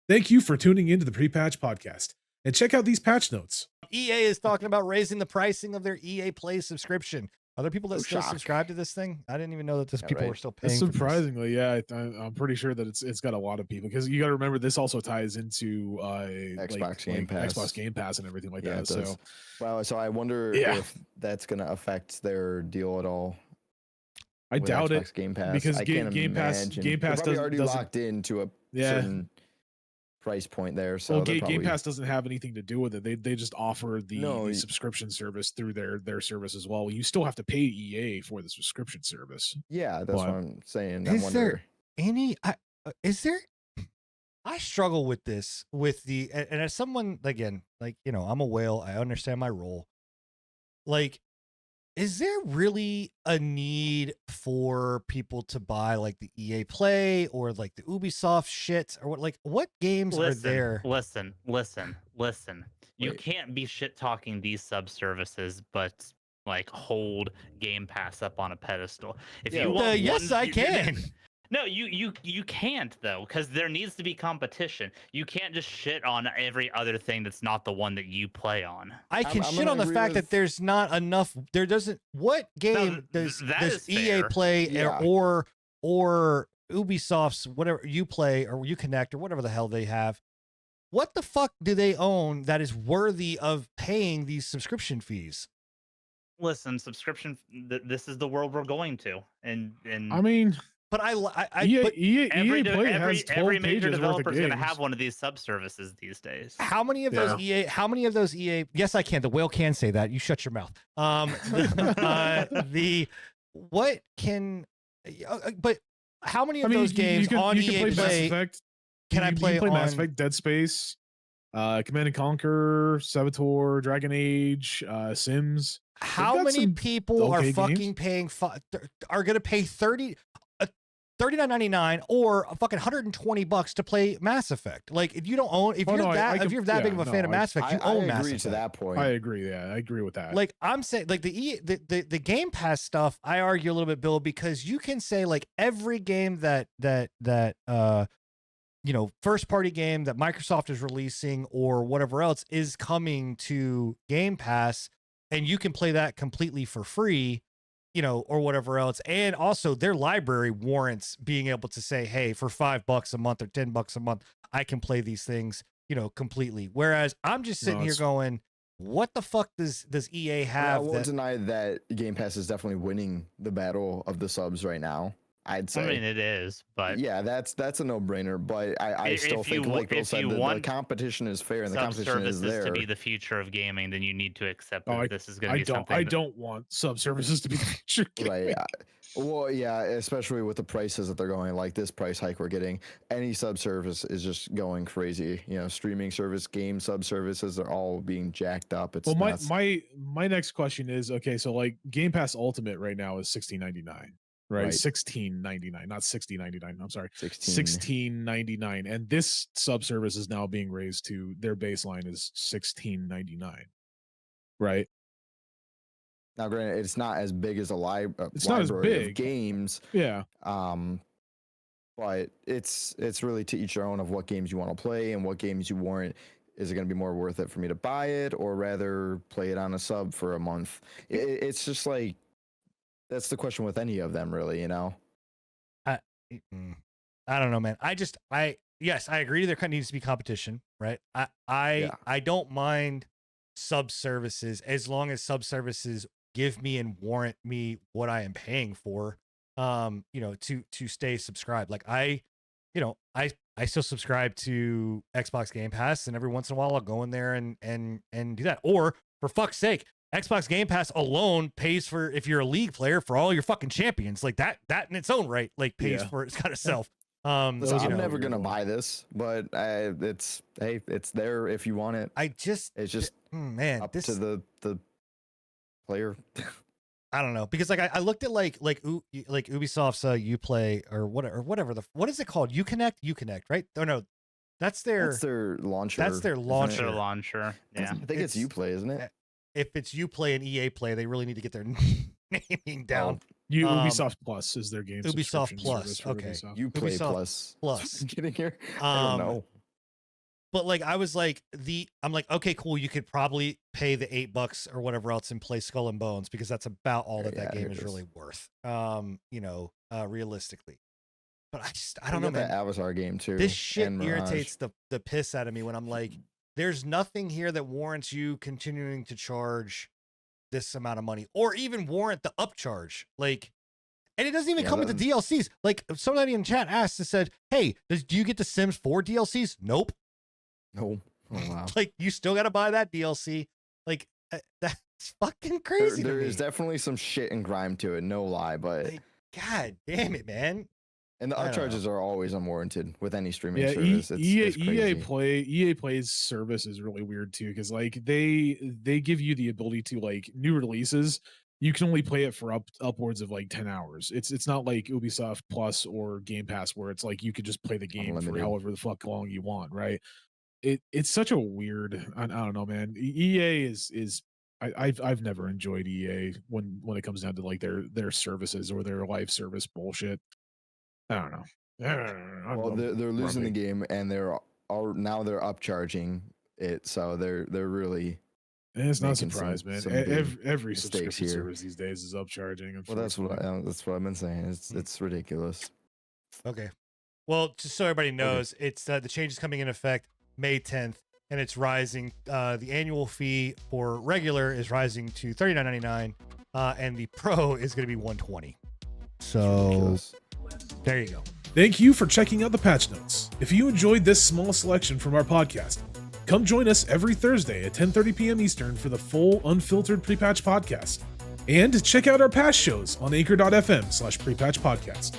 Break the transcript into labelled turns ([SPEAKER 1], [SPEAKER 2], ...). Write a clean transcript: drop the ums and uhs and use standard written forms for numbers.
[SPEAKER 1] Thank you for tuning into the Pre-Patch Podcast, and check out these patch notes.
[SPEAKER 2] EA is talking about raising the pricing of their EA Play subscription. Are there people that still
[SPEAKER 3] shock.
[SPEAKER 2] subscribe to this thing? I didn't even know that people were still paying.
[SPEAKER 1] Surprisingly, yeah, I'm pretty sure that it's got a lot of people, because you got to remember this also ties into
[SPEAKER 3] Xbox Game Pass,
[SPEAKER 1] Xbox Game Pass, and everything like
[SPEAKER 3] Yeah,
[SPEAKER 1] that.
[SPEAKER 3] it does.
[SPEAKER 1] So,
[SPEAKER 3] Well, so I wonder if that's going to affect their deal at all.
[SPEAKER 1] I
[SPEAKER 3] with
[SPEAKER 1] doubt
[SPEAKER 3] Xbox
[SPEAKER 1] it,
[SPEAKER 3] Game Pass.
[SPEAKER 1] because
[SPEAKER 3] I can't imagine.
[SPEAKER 1] Game Pass
[SPEAKER 3] They're probably already
[SPEAKER 1] doesn't
[SPEAKER 3] locked into a certain price point there. So
[SPEAKER 1] Game Pass doesn't have anything to do with it. They just offer the
[SPEAKER 3] No,
[SPEAKER 1] subscription service through their service as well. You still have to pay EA for the subscription service.
[SPEAKER 3] Yeah, that's what I'm saying.
[SPEAKER 2] Is there any? Is there? I struggle with this and as someone, again, like, you know, I'm a whale. I understand my role. Like, is there really a need for people to buy like the EA Play or like the Ubisoft shit, or what games are there?
[SPEAKER 4] Listen. You can't be shit talking these sub services, but like hold Game Pass up on a pedestal. If you want,
[SPEAKER 2] yes, I can.
[SPEAKER 4] No, you can't though, because there needs to be competition. You can't just shit on every other thing that's not the one that you play on.
[SPEAKER 2] I can shit on the fact that there's not enough. There doesn't. What game does EA Play or Ubisoft's whatever Uplay or Uconnect or whatever the hell they have? What the fuck do they own that is worthy of paying these subscription fees?
[SPEAKER 4] Listen, subscription. This is the world we're going to, and
[SPEAKER 1] I mean.
[SPEAKER 2] But
[SPEAKER 4] every major developer is going to have one of these sub services these days.
[SPEAKER 2] How many of those EA? How many of those EA? Yes, I can. The whale can say that. You shut your mouth. But how many of those games on EA Play can I play on
[SPEAKER 1] Mass Effect, Dead Space, Command and Conquer, Saboteur, Dragon Age, Sims?
[SPEAKER 2] How many people are fucking paying? Are going to pay $39.99 or a fucking $120 to play Mass Effect? Like, if you don't own, if you're that big of a fan of Mass Effect, you own Mass Effect. I agree
[SPEAKER 3] to that point.
[SPEAKER 1] I agree. Yeah, I agree with that.
[SPEAKER 2] Like, I'm saying, like the Game Pass stuff, I argue a little bit, Bill, because you can say like every game that you know, first party game that Microsoft is releasing or whatever else is coming to Game Pass, and you can play that completely for free, you know, or whatever else. And also their library warrants being able to say, hey, for $5 a month or $10 a month, I can play these things, you know, completely. Whereas I'm just sitting here going, what the fuck does EA have?
[SPEAKER 3] I won't deny that Game Pass is definitely winning the battle of the subs right now. I'd say.
[SPEAKER 4] I mean, it is, but
[SPEAKER 3] yeah, that's a no-brainer. But I still think, like Bill said, the competition is fair and the competition is there.
[SPEAKER 4] To be the future of gaming, then you need to accept that this is going to be something.
[SPEAKER 1] I don't want sub-services to be the future.
[SPEAKER 3] Right. Yeah. Well, yeah, especially with the prices that they're going, like this price hike we're getting, any sub-service is just going crazy. You know, streaming service, game sub-services are all being jacked up. It's
[SPEAKER 1] my next question is, okay, so like Game Pass Ultimate right now is $16.99. Right, $16.99, not $60.99. I'm sorry, $16.99, and this sub-service is now being raised to their baseline is $16.99. Right.
[SPEAKER 3] Now, granted, it's not as big as a
[SPEAKER 1] it's not as big
[SPEAKER 3] of games.
[SPEAKER 1] Yeah.
[SPEAKER 3] But it's really to each their own of what games you want to play and what games you warrant. Is it going to be more worth it for me to buy it or rather play it on a sub for a month? It's just like. That's the question with any of them, really, you know?
[SPEAKER 2] I don't know, man. Yes, I agree. There kind of needs to be competition, right? I don't mind sub services as long as sub services give me and warrant me what I am paying for, you know, to stay subscribed. Like I still subscribe to Xbox Game Pass, and every once in a while I'll go in there and do that. Or for fuck's sake, Xbox Game Pass alone pays for, if you're a league player, for all your fucking champions. Like that in its own right, like pays for its kind of self.
[SPEAKER 3] I'm never gonna buy this, but it's there if you want it.
[SPEAKER 2] It's just man,
[SPEAKER 3] up to the player.
[SPEAKER 2] I don't know, because like I looked at like Ubisoft's Uplay or whatever what is it called? Uconnect, right? Oh no, that's their
[SPEAKER 3] launcher.
[SPEAKER 2] That's their launcher.
[SPEAKER 4] Their launcher. Yeah,
[SPEAKER 3] I think it's Uplay, isn't it?
[SPEAKER 2] If it's Uplay and EA Play, they really need to get their naming down.
[SPEAKER 1] Ubisoft Plus is their game.
[SPEAKER 2] Ubisoft Plus, okay.
[SPEAKER 3] Uplay Plus.
[SPEAKER 2] Plus.
[SPEAKER 3] Getting here.
[SPEAKER 2] I
[SPEAKER 3] don't know.
[SPEAKER 2] But like, I was like, I'm like, okay, cool. You could probably pay the $8 or whatever else and play Skull and Bones, because that's about all that game is really worth. Realistically. But I don't know, man.
[SPEAKER 3] That Avatar game too.
[SPEAKER 2] This shit irritates the piss out of me when I'm like, there's nothing here that warrants you continuing to charge this amount of money, or even warrant the upcharge. Like, and it doesn't even come with the DLCs. Like, somebody in chat asked and said, hey, do you get the Sims 4 DLCs? Nope.
[SPEAKER 3] No. Oh, wow.
[SPEAKER 2] Like, you still got to buy that DLC. Like, that's fucking crazy.
[SPEAKER 3] There is definitely some shit and grime to it, no lie, but
[SPEAKER 2] like, God damn it, man.
[SPEAKER 3] And the upcharges are always unwarranted with any streaming service. It's crazy.
[SPEAKER 1] EA Play's service is really weird too, because like they give you the ability to, like, new releases, you can only play it for upwards of like 10 hours. It's not like Ubisoft Plus or Game Pass where it's like you could just play the game for however the fuck long you want, right? It's such a weird, I don't know, man. EA is I've never enjoyed EA when it comes down to like their services or their live service bullshit. I don't know.
[SPEAKER 3] Well, they're losing the game, and they're upcharging it, so they're really.
[SPEAKER 1] And it's not a surprise, man. Every subscription service these days is upcharging.
[SPEAKER 3] Well, that's what I've been saying. It's ridiculous.
[SPEAKER 2] Okay. Well, just so everybody knows, it's the change is coming in effect May 10th, and it's rising. The annual fee for regular is rising to $39.99, and the pro is going to be $120. So there you go.
[SPEAKER 1] Thank you for checking out the patch notes. If you enjoyed this small selection from our podcast, come join us every Thursday at 10:30 p.m. Eastern for the full unfiltered pre-patch podcast. And check out our past shows on anchor.fm/prepatch podcast.